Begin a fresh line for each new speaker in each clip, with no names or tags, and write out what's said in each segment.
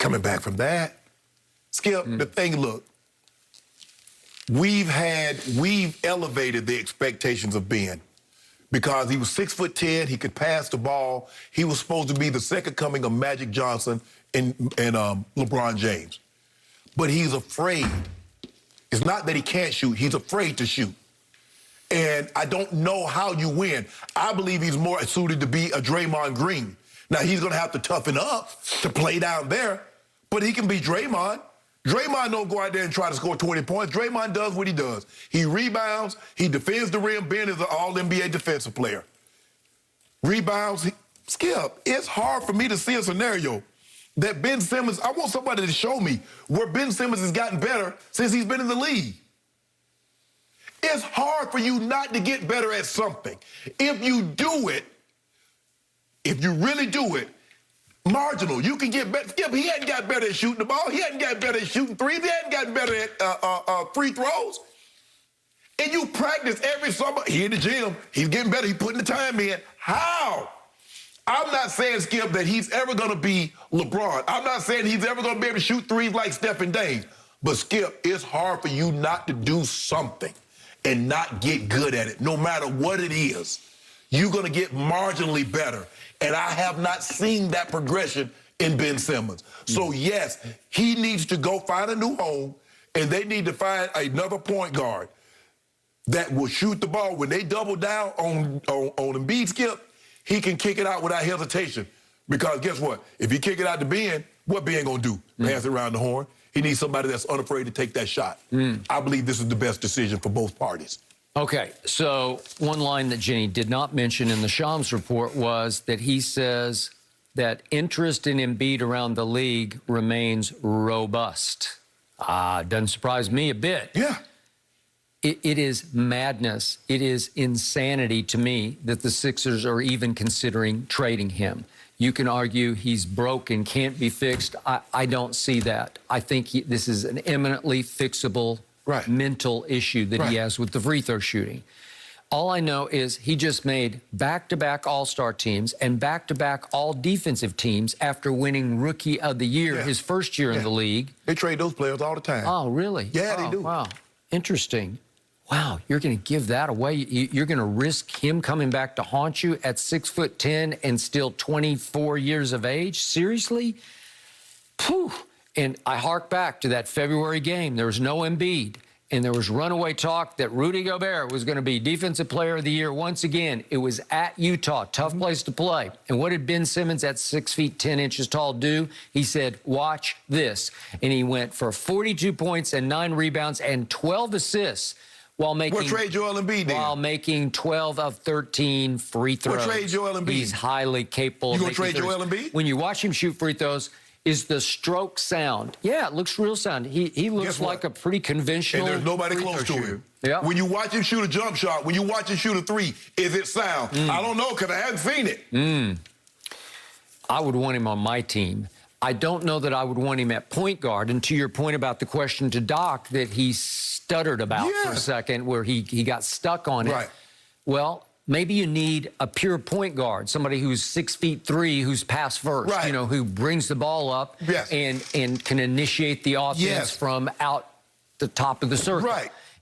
coming back from that. Skip, the thing, look, we've elevated the expectations of Ben because he was 6'10", he could pass the ball. He was supposed to be the second coming of Magic Johnson and LeBron James. But he's afraid. It's not that he can't shoot, he's afraid to shoot. And I don't know how you win. I believe he's more suited to be a Draymond Green. Now, he's going to have to toughen up to play down there, but he can be Draymond. Draymond don't go out there and try to score 20 points. Draymond does what he does. He rebounds, he defends the rim. Ben is an all-NBA defensive player. Rebounds, Skip, it's hard for me to see a scenario that Ben Simmons, I want somebody to show me where Ben Simmons has gotten better since he's been in the league. It's hard for you not to get better at something. If you do it, if you really do it, marginal, you can get better. Skip, he hadn't got better at shooting the ball. He hadn't got better at shooting threes. He hadn't gotten better at free throws. And you practice every summer. He in the gym. He's getting better. He's putting the time in. How? I'm not saying, Skip, that he's ever going to be LeBron. I'm not saying he's ever going to be able to shoot threes like Stephen Dame. But, Skip, it's hard for you not to do something and not get good at it, no matter what it is. You're going to get marginally better. And I have not seen that progression in Ben Simmons. So, yes, he needs to go find a new home, and they need to find another point guard that will shoot the ball. When they double down on Embiid, Skip, he can kick it out without hesitation. Because guess what? If he kick it out to Ben, what Ben going to do? Pass it around the horn. He needs somebody that's unafraid to take that shot. I believe this is the best decision for both parties.
Okay, so one line that Jenny did not mention in the Shams report was that he says that interest in Embiid around the league remains robust. Doesn't surprise me a bit.
Yeah.
It is madness. It is insanity to me that the Sixers are even considering trading him. You can argue he's broke and can't be fixed. I don't see that. I think this is an eminently fixable mental issue that he has with the free throw shooting. All I know is he just made back-to-back All-Star teams and back-to-back all-defensive teams after winning Rookie of the Year his first year in the league.
They trade those players all the time.
Oh, really?
Yeah, they do.
Wow, interesting. Wow, you're going to give that away? You're going to risk him coming back to haunt you at 6'10" and still 24 years of age? Seriously? Phew. And I hark back to that February game. There was no Embiid, and there was runaway talk that Rudy Gobert was going to be Defensive Player of the Year once again. It was at Utah, tough place to play. And what did Ben Simmons at 6 feet 10 inches tall do? He said, watch this. And he went for 42 points and 9 rebounds and 12 assists. While making,
trade Joel Embiid then?
While making 12 of 13 free throws.
What trade Joel Embiid?
He's highly capable.
You going to trade Joel Embiid?
When you watch him shoot free throws, is the stroke sound? Yeah, it looks real sound. He looks like a pretty conventional.
And there's nobody close to him.
Yeah.
When you watch him shoot a jump shot, when you watch him shoot a three, is it sound? I don't know because I haven't seen it.
I would want him on my team. I don't know that I would want him at point guard. And to your point about the question to Doc that he stuttered about for a second, where he got stuck on it. Well, maybe you need a pure point guard, somebody who's 6'3", who's pass first, you know, who brings the ball up and can initiate the offense from out the top of the circle.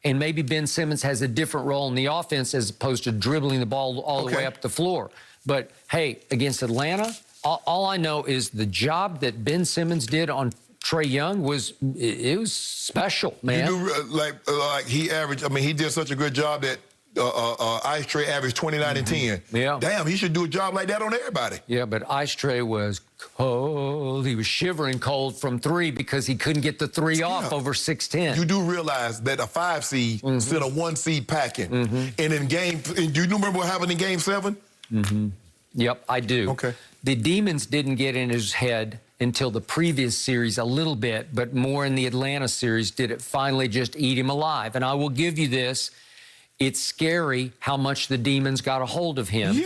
And maybe Ben Simmons has a different role in the offense as opposed to dribbling the ball all the way up the floor. But, hey, against Atlanta, all I know is the job that Ben Simmons did on Trae Young was special, man.
You knew, like he averaged, I mean, he did such a good job that Ice Trae averaged 29 and 10. Damn, he should do a job like that on everybody.
Yeah, but Ice Trae was cold. He was shivering cold from three because he couldn't get the three off over 6'10".
You do realize that a 5 seed sent a 1 seed packing. And in do you remember what happened in Game 7?
Yep, I do.
Okay.
The demons didn't get in his head until the previous series a little bit, but more in the Atlanta series did it finally just eat him alive. And I will give you this. It's scary how much the demons got a hold of him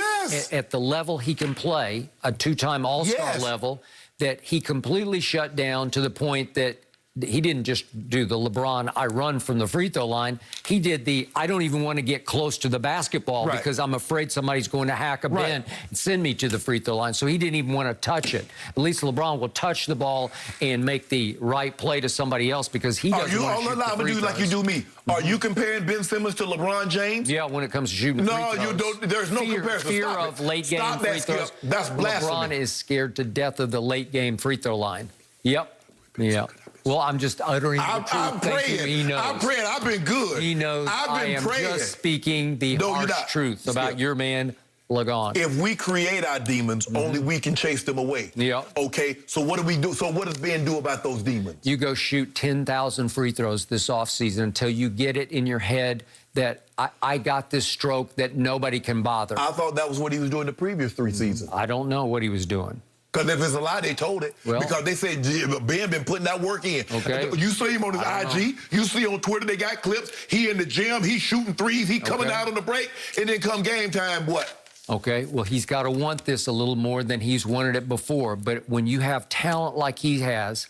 at the level he can play, a 2-time All-Star level, that he completely shut down to the point that he didn't just do the LeBron, I run from the free throw line. He did the, I don't even want to get close to the basketball because I'm afraid somebody's going to hack a Ben and send me to the free throw line. So he didn't even want to touch it. At least LeBron will touch the ball and make the right play to somebody else because he doesn't want to shoot the free throws.
Like you do me. Are you comparing Ben Simmons to LeBron James?
Yeah, when it comes to shooting free throws.
No, you don't. There's no comparison.
Fear of late game free throws.
That's blasphemy.
LeBron is scared to death of the late game free throw line. Yep. Yeah. Well, I'm just uttering the truth.
I'm praying.
He knows.
I'm praying. I've been good.
He knows.
I am
just speaking the harsh truth about your man, Lagon.
If we create our demons, only we can chase them away.
Yeah.
Okay. So what do we do? So what does Ben do about those demons?
You go shoot 10,000 free throws this offseason until you get it in your head that I got this stroke that nobody can bother.
I thought that was what he was doing the previous 3 seasons.
I don't know what he was doing.
Because if it's a lie, they told it.
Well,
because they said Ben been putting that work in.
Okay.
You see him on his IG. You see on Twitter, they got clips. He in the gym. He shooting threes. He coming out on the break. And then come game time, what?
Okay. Well, he's got to want this a little more than he's wanted it before. But when you have talent like he has,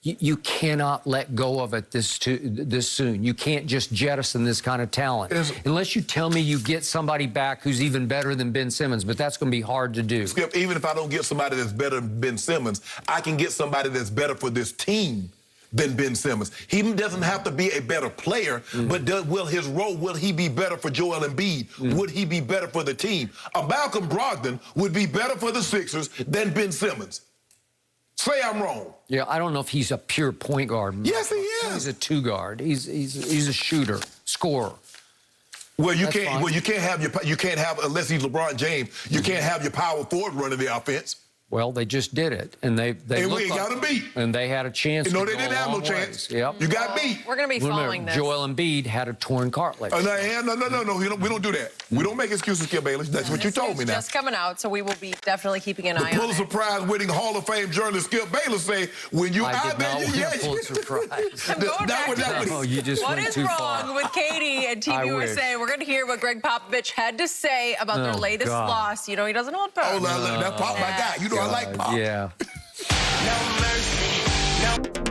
you cannot let go of it this soon. You can't just jettison this kind of talent. Unless you tell me you get somebody back who's even better than Ben Simmons, but that's going to be hard to do.
Skip, even if I don't get somebody that's better than Ben Simmons, I can get somebody that's better for this team than Ben Simmons. He doesn't have to be a better player, but will he be better for Joel Embiid? Would he be better for the team? A Malcolm Brogdon would be better for the Sixers than Ben Simmons. Say I'm wrong.
Yeah, I don't know if he's a pure point guard.
Yes, he is.
He's a two guard. He's a shooter, scorer.
Well, you can't. Well, you can't have unless he's LeBron James. You can't have your power forward running the offense.
Well, they just did it, and they
and we got them beat.
And they had a chance.
No, they didn't have no chance.
Yep.
You got beat.
We're going to be following this.
Joel Embiid had a torn cartilage.
No. We don't do that. We don't make excuses, Skip Bayless. That's what you told me now.
It's just coming out, so we will be definitely keeping an eye on it.
Pulitzer Prize-winning Hall of Fame journalist Skip Bayless say when you
I did not win a Pulitzer Prize.
No,
you just
what
went
is
too
wrong
far.
with Katie and Team USA? We're going to hear what Greg Popovich had to say about their latest loss. You know, he doesn't hold back.
Oh, that Pop, my guy. You know I like Pop.
Yeah.
No mercy, no.